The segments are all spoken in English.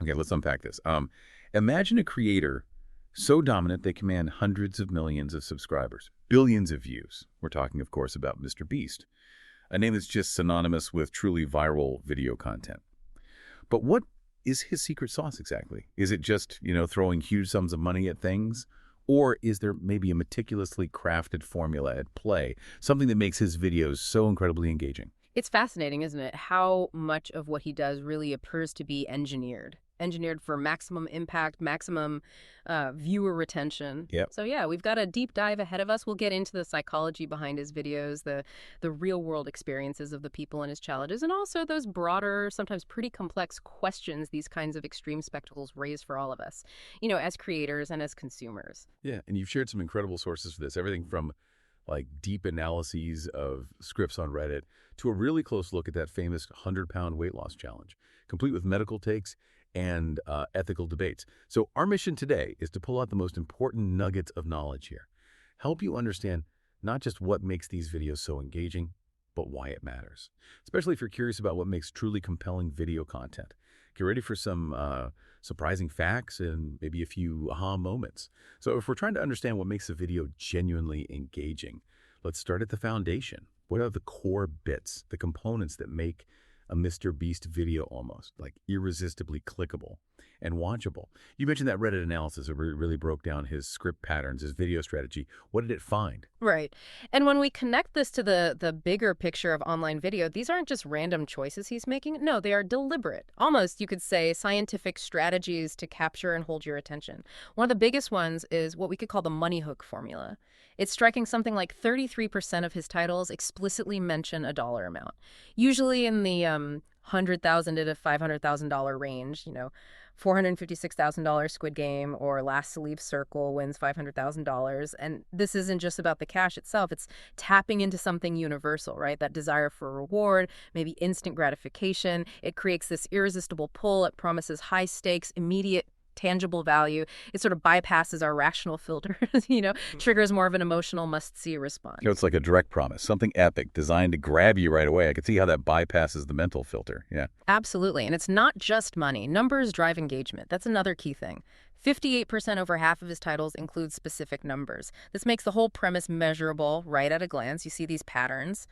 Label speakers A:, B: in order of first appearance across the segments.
A: Okay, let's unpack this. Imagine a creator so dominant they command hundreds of millions of subscribers, billions of views. We're talking, of course, about MrBeast, a name that's just synonymous with truly viral video content. But what is his secret sauce exactly? Is it just, throwing huge sums of money at things? Or is there maybe a meticulously crafted formula at play, something that makes his videos so incredibly engaging?
B: It's fascinating, isn't it, how much of what he does really appears to be engineered. Engineered for maximum impact, maximum viewer retention.
A: Yep.
B: So yeah, we've got a deep dive ahead of us. We'll get into the psychology behind his videos, the real world experiences of the people in his challenges, and also those broader, sometimes pretty complex questions these kinds of extreme spectacles raise for all of us, as creators and as consumers.
A: Yeah, and you've shared some incredible sources for this, everything from deep analyses of scripts on Reddit to a really close look at that famous 100-pound weight loss challenge, complete with medical takes and ethical debates. So our mission today is to pull out the most important nuggets of knowledge here, help you understand not just what makes these videos so engaging, but why it matters, especially if you're curious about what makes truly compelling video content. Get ready for some surprising facts and maybe a few aha moments. So if we're trying to understand what makes a video genuinely engaging, let's start at the foundation. What are the core bits, the components that make a MrBeast video almost irresistibly clickable and watchable? You mentioned that Reddit analysis that really broke down his script patterns, his video strategy. What did it find?
B: Right. And when we connect this to the bigger picture of online video, these aren't just random choices he's making. No, they are deliberate, almost, you could say, scientific strategies to capture and hold your attention. One of the biggest ones is what we could call the money hook formula. It's striking something like 33% of his titles explicitly mention a dollar amount, usually in the $100,000 to $500,000 range, $456,000 Squid Game or Last to Leave Circle wins $500,000. And this isn't just about the cash itself. It's tapping into something universal, right? That desire for reward, maybe instant gratification. It creates this irresistible pull. It promises high stakes, immediate tangible value. It sort of bypasses our rational filters, triggers more of an emotional must-see response.
A: It's like a direct promise, something epic designed to grab you right away. I could see how that bypasses the mental filter. Yeah.
B: Absolutely. And it's not just money. Numbers drive engagement. That's another key thing. 58%, over half of his titles, include specific numbers. This makes the whole premise measurable right at a glance. You see these patterns.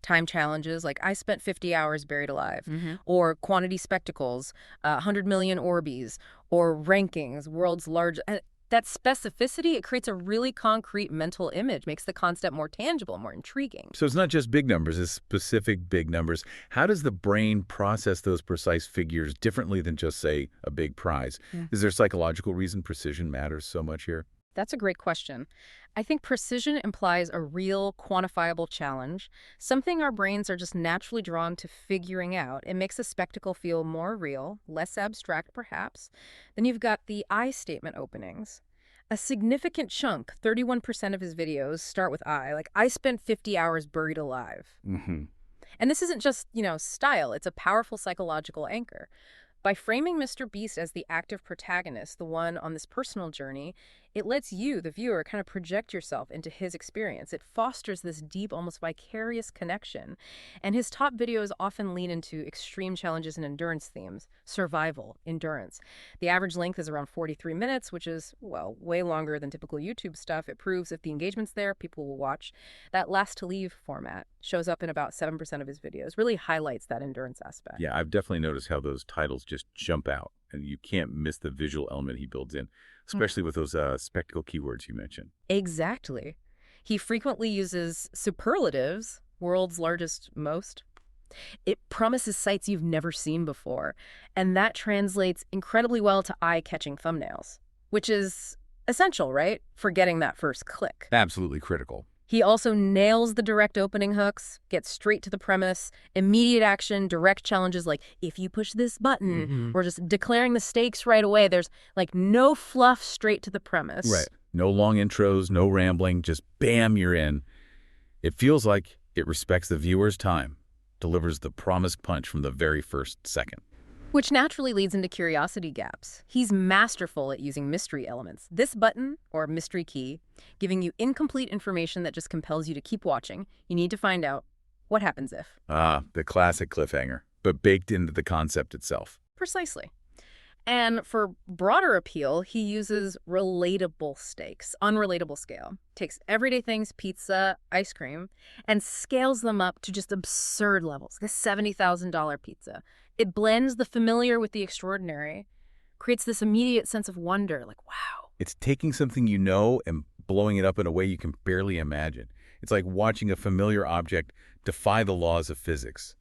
B: Time challenges like I spent 50 hours buried alive, or quantity spectacles, 100 million Orbeez, or rankings, world's largest. That specificity, it creates a really concrete mental image, makes the concept more tangible, more intriguing.
A: So it's not just big numbers, it's specific big numbers. How does the brain process those precise figures differently than just, say, a big prize? Yeah. Is there a psychological reason precision matters so much here?
B: That's a great question. I think precision implies a real, quantifiable challenge, something our brains are just naturally drawn to figuring out. It makes a spectacle feel more real, less abstract perhaps. Then you've got the I statement openings. A significant chunk, 31% of his videos, start with I, like I spent 50 hours buried alive.
A: Mm-hmm.
B: And this isn't just, style. It's a powerful psychological anchor. By framing MrBeast as the active protagonist, the one on this personal journey, it lets you, the viewer, kind of project yourself into his experience. It fosters this deep, almost vicarious connection. And his top videos often lean into extreme challenges and endurance themes, survival, endurance. The average length is around 43 minutes, which is, well, way longer than typical YouTube stuff. It proves if the engagement's there, people will watch. That last to leave format shows up in about 7% of his videos, really highlights that endurance aspect.
A: Yeah, I've definitely noticed how those titles just jump out, and you can't miss the visual element he builds in, especially with those spectacle keywords you mentioned.
B: Exactly. He frequently uses superlatives, world's largest, most. It promises sights you've never seen before, and that translates incredibly well to eye-catching thumbnails, which is essential, right, for getting that first click.
A: Absolutely critical.
B: He also nails the direct opening hooks, gets straight to the premise, immediate action, direct challenges like, if you push this button, or just declaring the stakes right away. There's no fluff, straight to the premise.
A: Right. No long intros, no rambling, just bam, you're in. It feels like it respects the viewer's time, delivers the promised punch from the very first second.
B: Which naturally leads into curiosity gaps. He's masterful at using mystery elements. This button, or mystery key, giving you incomplete information that just compels you to keep watching. You need to find out what happens if.
A: Ah, the classic cliffhanger, but baked into the concept itself.
B: Precisely. And for broader appeal, he uses relatable stakes, unrelatable scale. Takes everyday things, pizza, ice cream, and scales them up to just absurd levels. This $70,000 pizza. It blends the familiar with the extraordinary, creates this immediate sense of wonder, like, wow.
A: It's taking something you know and blowing it up in a way you can barely imagine. It's like watching a familiar object defy the laws of physics.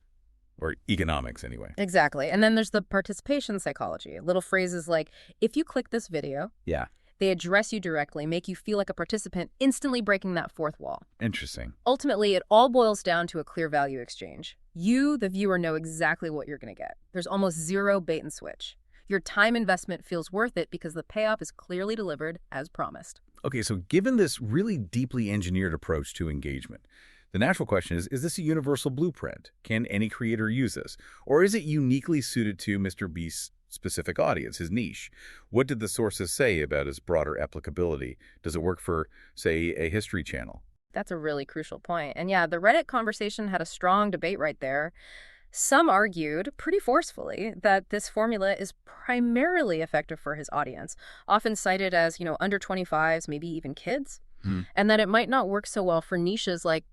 A: Or economics, anyway.
B: Exactly. And then there's the participation psychology. Little phrases like, if you click this video,
A: Yeah.
B: they address you directly, make you feel like a participant, instantly breaking that fourth wall.
A: Interesting.
B: Ultimately, it all boils down to a clear value exchange. You, the viewer, know exactly what you're going to get. There's almost zero bait and switch. Your time investment feels worth it because the payoff is clearly delivered as promised.
A: Okay, so given this really deeply engineered approach to engagement, the natural question is this a universal blueprint? Can any creator use this? Or is it uniquely suited to MrBeast's specific audience, his niche? What did the sources say about its broader applicability? Does it work for, say, a history channel?
B: That's a really crucial point. And yeah, the Reddit conversation had a strong debate right there. Some argued, pretty forcefully, that this formula is primarily effective for his audience, often cited as, under 25s, maybe even kids, and that it might not work so well for niches like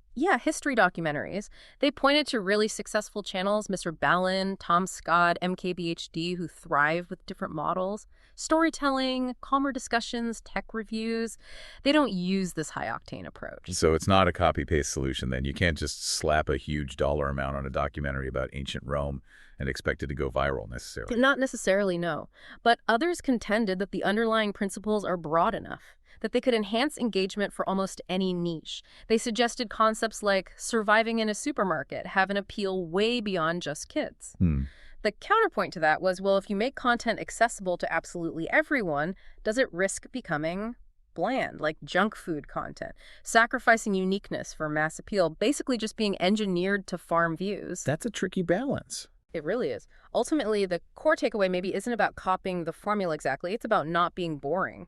B: history documentaries. They pointed to really successful channels, Mr. Ballin, Tom Scott, MKBHD, who thrive with different models. Storytelling, calmer discussions, tech reviews. They don't use this high-octane approach.
A: So it's not a copy-paste solution then. You can't just slap a huge dollar amount on a documentary about ancient Rome and expect it to go viral necessarily.
B: Not necessarily, no. But others contended that the underlying principles are broad enough, that they could enhance engagement for almost any niche. They suggested concepts like surviving in a supermarket have an appeal way beyond just kids. The counterpoint to that was, well, if you make content accessible to absolutely everyone, does it risk becoming bland, like junk food content, sacrificing uniqueness for mass appeal, basically just being engineered to farm views?
A: That's a tricky balance.
B: It really is. Ultimately, the core takeaway maybe isn't about copying the formula exactly. It's about not being boring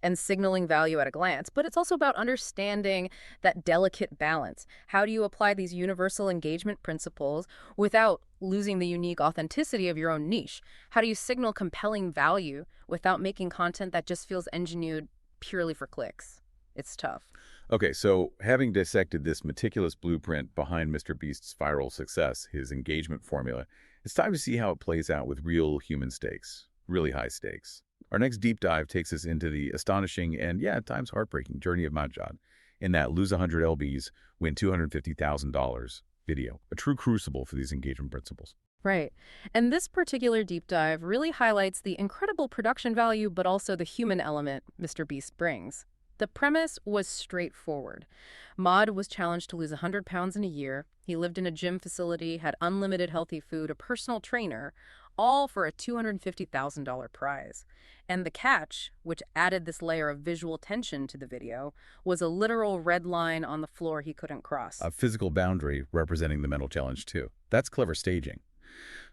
B: and signaling value at a glance. But it's also about understanding that delicate balance. How do you apply these universal engagement principles without losing the unique authenticity of your own niche? How do you signal compelling value without making content that just feels engineered purely for clicks? It's tough.
A: Okay, so having dissected this meticulous blueprint behind MrBeast's viral success, his engagement formula, it's time to see how it plays out with real human stakes, really high stakes. Our next deep dive takes us into the astonishing and, at times heartbreaking journey of Majd in that lose 100 lbs, win $250,000 video, a true crucible for these engagement principles.
B: Right. And this particular deep dive really highlights the incredible production value, but also the human element MrBeast brings. The premise was straightforward. Majd was challenged to lose 100 pounds in a year. He lived in a gym facility, had unlimited healthy food, a personal trainer, all for a $250,000 prize. And the catch, which added this layer of visual tension to the video, was a literal red line on the floor he couldn't cross.
A: A physical boundary representing the mental challenge, too. That's clever staging.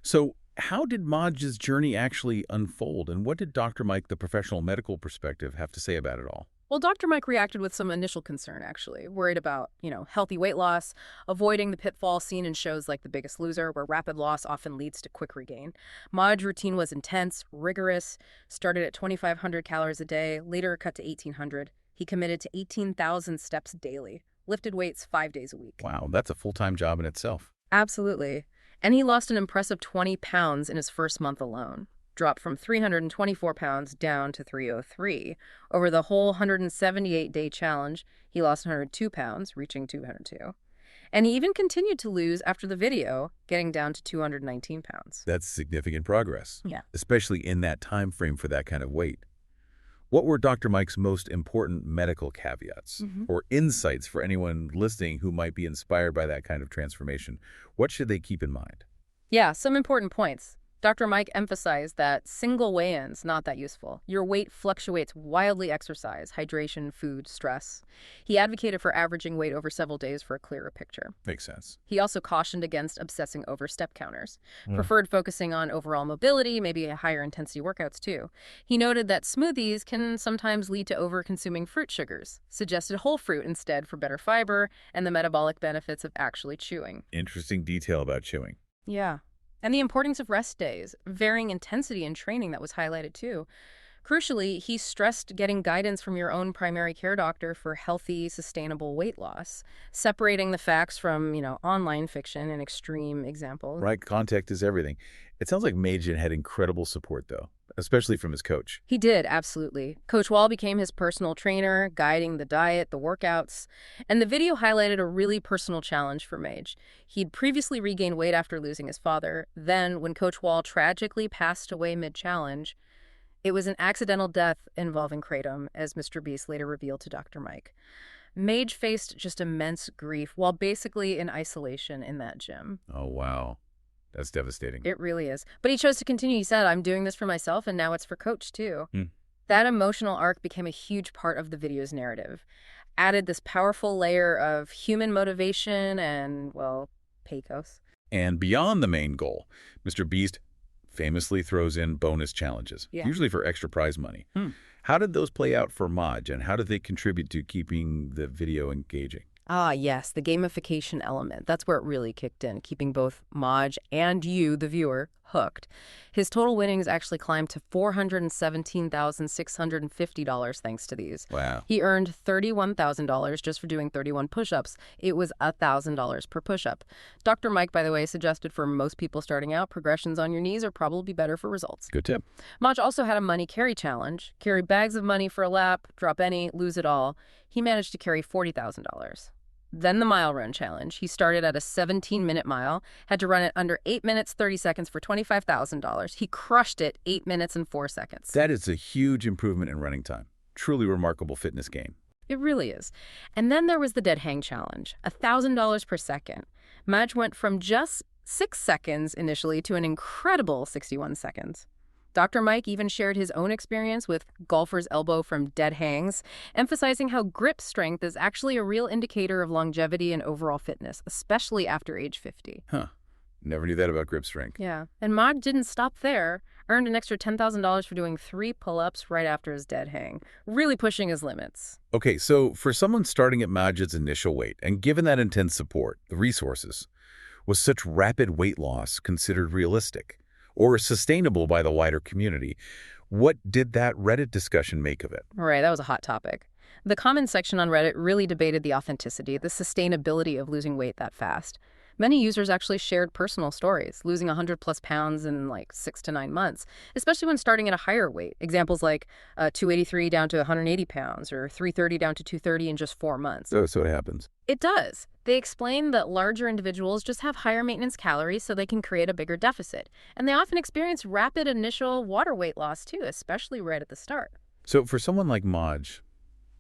A: So how did Majd's journey actually unfold, and what did Dr. Mike, the professional medical perspective, have to say about it all?
B: Well, Dr. Mike reacted with some initial concern, actually, worried about, healthy weight loss, avoiding the pitfall seen in shows like The Biggest Loser, where rapid loss often leads to quick regain. Majd's routine was intense, rigorous, started at 2,500 calories a day, later cut to 1,800. He committed to 18,000 steps daily, lifted weights 5 days a week.
A: Wow, that's a full-time job in itself.
B: Absolutely. And he lost an impressive 20 pounds in his first month alone. Dropped from 324 pounds down to 303. Over the whole 178-day challenge, he lost 102 pounds, reaching 202. And he even continued to lose after the video, getting down to 219 pounds.
A: That's significant progress.
B: Yeah.
A: Especially in that time frame for that kind of weight. What were Dr. Mike's most important medical caveats or insights for anyone listening who might be inspired by that kind of transformation? What should they keep in mind?
B: Yeah, some important points. Dr. Mike emphasized that single weigh-ins not that useful. Your weight fluctuates wildly exercise, hydration, food, stress. He advocated for averaging weight over several days for a clearer picture.
A: Makes sense.
B: He also cautioned against obsessing over step counters. Preferred focusing on overall mobility, maybe higher intensity workouts too. He noted that smoothies can sometimes lead to over-consuming fruit sugars, suggested whole fruit instead for better fiber and the metabolic benefits of actually chewing.
A: Interesting detail about chewing.
B: Yeah. And the importance of rest days, varying intensity in training that was highlighted too. Crucially, he stressed getting guidance from your own primary care doctor for healthy, sustainable weight loss, separating the facts from, online fiction and extreme examples.
A: Right, context is everything. It sounds like Majd had incredible support, though, especially from his coach.
B: He did, absolutely. Coach Wall became his personal trainer, guiding the diet, the workouts. And the video highlighted a really personal challenge for Majd. He'd previously regained weight after losing his father. Then, when Coach Wall tragically passed away mid-challenge, it was an accidental death involving kratom, as MrBeast later revealed to Dr. Mike. Majd faced just immense grief while basically in isolation in that gym.
A: Oh, wow. That's devastating.
B: It really is. But he chose to continue. He said, I'm doing this for myself, and now it's for Coach, too.
A: Hmm.
B: That emotional arc became a huge part of the video's narrative. Added this powerful layer of human motivation and, well, pathos.
A: And beyond the main goal, MrBeast famously throws in bonus challenges, usually for extra prize money. How did those play out for Majd, and how did they contribute to keeping the video engaging?
B: Ah, yes, the gamification element. That's where it really kicked in, keeping both Majd and you, the viewer, hooked. His total winnings actually climbed to $417,650 thanks to these.
A: Wow.
B: He earned $31,000 just for doing 31 push-ups. It was $1,000 per push-up. Dr. Mike, by the way, suggested for most people starting out, progressions on your knees are probably better for results.
A: Good tip.
B: Majd also had a money carry challenge. Carry bags of money for a lap, drop any, lose it all. He managed to carry $40,000. Then the mile run challenge. He started at a 17-minute mile, had to run it under 8 minutes, 30 seconds for $25,000. He crushed it 8 minutes and 4 seconds.
A: That is a huge improvement in running time. Truly remarkable fitness gain.
B: It really is. And then there was the dead hang challenge, $1,000 per second. Majd went from just 6 seconds initially to an incredible 61 seconds. Dr. Mike even shared his own experience with golfer's elbow from dead hangs, emphasizing how grip strength is actually a real indicator of longevity and overall fitness, especially after age 50.
A: Huh. Never knew that about grip strength.
B: Yeah. And Majd didn't stop there. Earned an extra $10,000 for doing 3 pull-ups right after his dead hang, really pushing his limits.
A: Okay, so for someone starting at Majd's initial weight, and given that intense support, the resources, was such rapid weight loss considered realistic or sustainable by the wider community? What did that Reddit discussion make of it?
B: Right, that was a hot topic. The comment section on Reddit really debated the authenticity, the sustainability of losing weight that fast. Many users actually shared personal stories, losing 100+ pounds in like 6 to 9 months, especially when starting at a higher weight. Examples like 283 down to 180 pounds or 330 down to 230 in just 4 months.
A: So it happens.
B: It does. They explain that larger individuals just have higher maintenance calories so they can create a bigger deficit. And they often experience rapid initial water weight loss too, especially right at the start.
A: So for someone like Majd,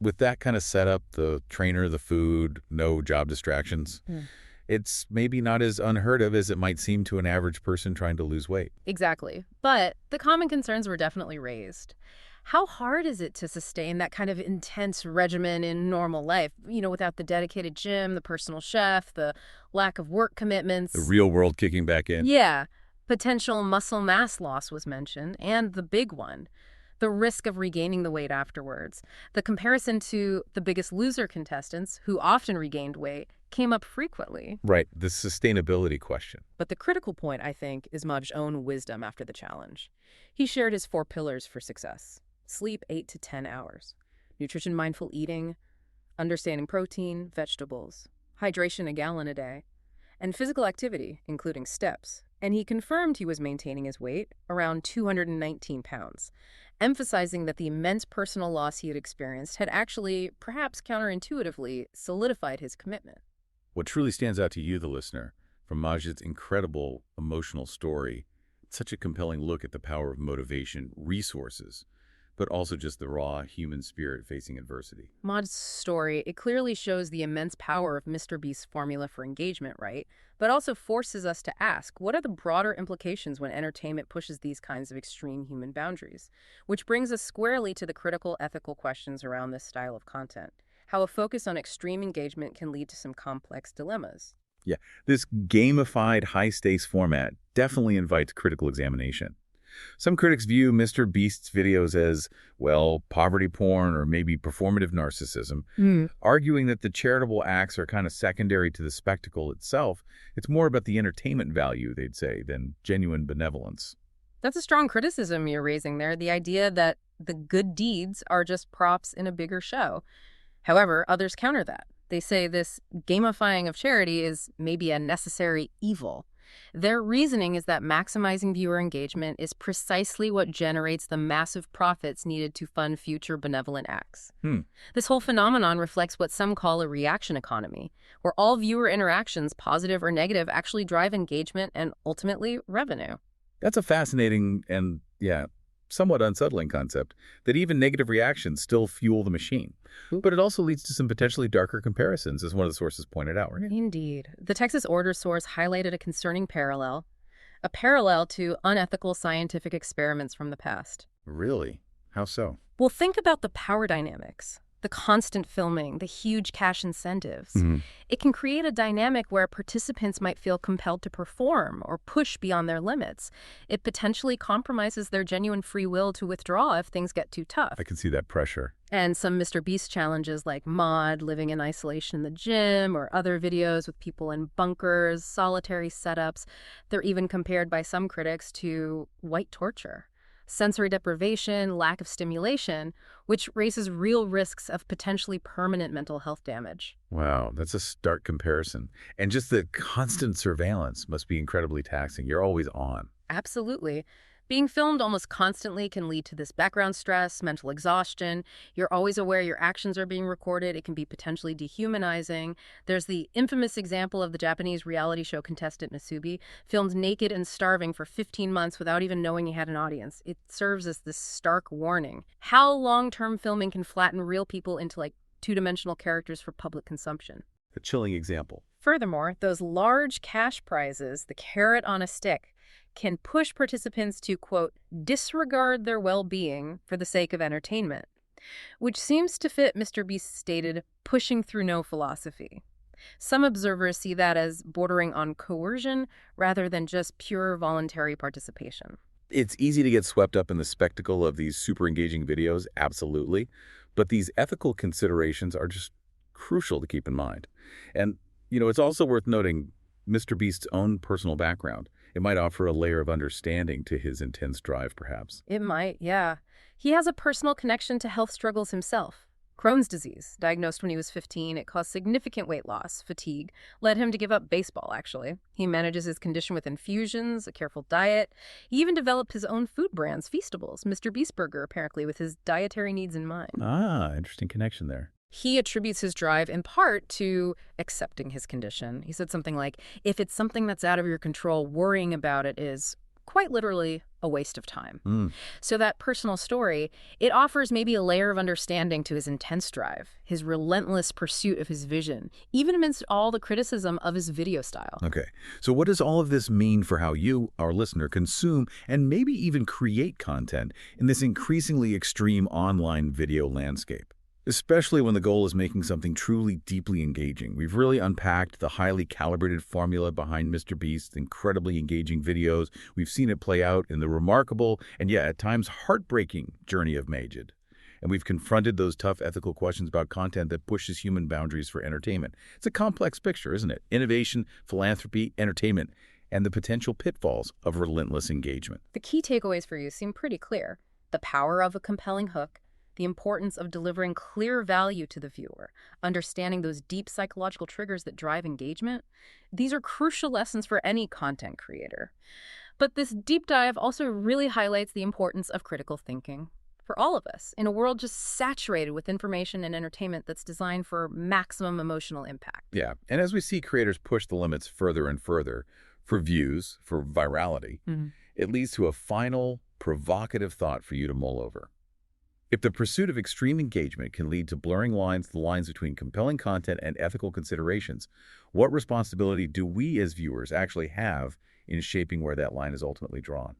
A: with that kind of setup, the trainer, the food, no job distractions, it's maybe not as unheard of as it might seem to an average person trying to lose weight.
B: Exactly. But the common concerns were definitely raised. How hard is it to sustain that kind of intense regimen in normal life, without the dedicated gym, the personal chef, the lack of work commitments?
A: The real world kicking back in.
B: Yeah. Potential muscle mass loss was mentioned, and the big one, the risk of regaining the weight afterwards. The comparison to the Biggest Loser contestants, who often regained weight, came up frequently.
A: Right, the sustainability question.
B: But the critical point, I think, is Majd's own wisdom after the challenge. He shared his 4 pillars for success. Sleep 8 to 10 hours. Nutrition-mindful eating. Understanding protein, vegetables. Hydration 1 gallon a day. And physical activity, including steps. And he confirmed he was maintaining his weight, around 219 pounds, emphasizing that the immense personal loss he had experienced had actually, perhaps counterintuitively, solidified his commitment.
A: What truly stands out to you, the listener, from Majd's incredible emotional story, it's such a compelling look at the power of motivation, resources, but also just the raw human spirit facing adversity.
B: Majd's story, it clearly shows the immense power of MrBeast's formula for engagement, right? But also forces us to ask, what are the broader implications when entertainment pushes these kinds of extreme human boundaries? Which brings us squarely to the critical ethical questions around this style of content. How a focus on extreme engagement can lead to some complex dilemmas.
A: Yeah, this gamified high-stakes format definitely invites critical examination. Some critics view MrBeast's videos as, well, poverty porn or maybe performative narcissism, arguing that the charitable acts are kind of secondary to the spectacle itself. It's more about the entertainment value, they'd say, than genuine benevolence.
B: That's a strong criticism you're raising there, the idea that the good deeds are just props in a bigger show. However, others counter that. They say this gamifying of charity is maybe a necessary evil. Their reasoning is that maximizing viewer engagement is precisely what generates the massive profits needed to fund future benevolent acts. This whole phenomenon reflects what some call a reaction economy, where all viewer interactions, positive or negative, actually drive engagement and ultimately revenue.
A: That's a fascinating and, somewhat unsettling concept, that even negative reactions still fuel the machine. But it also leads to some potentially darker comparisons, as one of the sources pointed out, right?
B: Indeed. The Texas Order source highlighted a concerning parallel, a parallel to unethical scientific experiments from the past.
A: Really? How so?
B: Well, think about the power dynamics. The constant filming, the huge cash incentives. It can create a dynamic where participants might feel compelled to perform or push beyond their limits. It potentially compromises their genuine free will to withdraw if things get too tough.
A: I can see that pressure.
B: And some MrBeast challenges like Majd, living in isolation in the gym, or other videos with people in bunkers, solitary setups. They're even compared by some critics to white torture. Sensory deprivation, lack of stimulation, which raises real risks of potentially permanent mental health damage.
A: Wow, that's a stark comparison. And just the constant surveillance must be incredibly taxing. You're always on.
B: Absolutely. Being filmed almost constantly can lead to this background stress, mental exhaustion. You're always aware your actions are being recorded. It can be potentially dehumanizing. There's the infamous example of the Japanese reality show contestant Nasubi, filmed naked and starving for 15 months without even knowing he had an audience. It serves as this stark warning. How long-term filming can flatten real people into like two-dimensional characters for public consumption.
A: A chilling example.
B: Furthermore, those large cash prizes, the carrot on a stick, can push participants to, quote, disregard their well-being for the sake of entertainment, which seems to fit MrBeast's stated pushing through no philosophy. Some observers see that as bordering on coercion rather than just pure voluntary participation.
A: It's easy to get swept up in the spectacle of these super engaging videos, absolutely, but these ethical considerations are just crucial to keep in mind. And, it's also worth noting MrBeast's own personal background. It might offer a layer of understanding to his intense drive, perhaps.
B: It might, yeah. He has a personal connection to health struggles himself. Crohn's disease, diagnosed when he was 15, it caused significant weight loss, fatigue, led him to give up baseball, actually. He manages his condition with infusions, a careful diet. He even developed his own food brands, Feastables, MrBeast Burger, apparently, with his dietary needs in mind.
A: Ah, interesting connection there.
B: He attributes his drive in part to accepting his condition. He said something like, if it's something that's out of your control, worrying about it is quite literally a waste of time. So that personal story, it offers maybe a layer of understanding to his intense drive, his relentless pursuit of his vision, even amidst all the criticism of his video style.
A: Okay, so what does all of this mean for how you, our listener, consume and maybe even create content in this increasingly extreme online video landscape? Especially when the goal is making something truly deeply engaging. We've really unpacked the highly calibrated formula behind MrBeast's incredibly engaging videos. We've seen it play out in the remarkable and at times heartbreaking journey of Majd. And we've confronted those tough ethical questions about content that pushes human boundaries for entertainment. It's a complex picture, isn't it? Innovation, philanthropy, entertainment, and the potential pitfalls of relentless engagement.
B: The key takeaways for you seem pretty clear. The power of a compelling hook, the importance of delivering clear value to the viewer, understanding those deep psychological triggers that drive engagement. These are crucial lessons for any content creator. But this deep dive also really highlights the importance of critical thinking for all of us in a world just saturated with information and entertainment that's designed for maximum emotional impact.
A: Yeah, and as we see creators push the limits further and further for views, for virality, it leads to a final, provocative thought for you to mull over. If the pursuit of extreme engagement can lead to blurring the lines between compelling content and ethical considerations, what responsibility do we as viewers actually have in shaping where that line is ultimately drawn?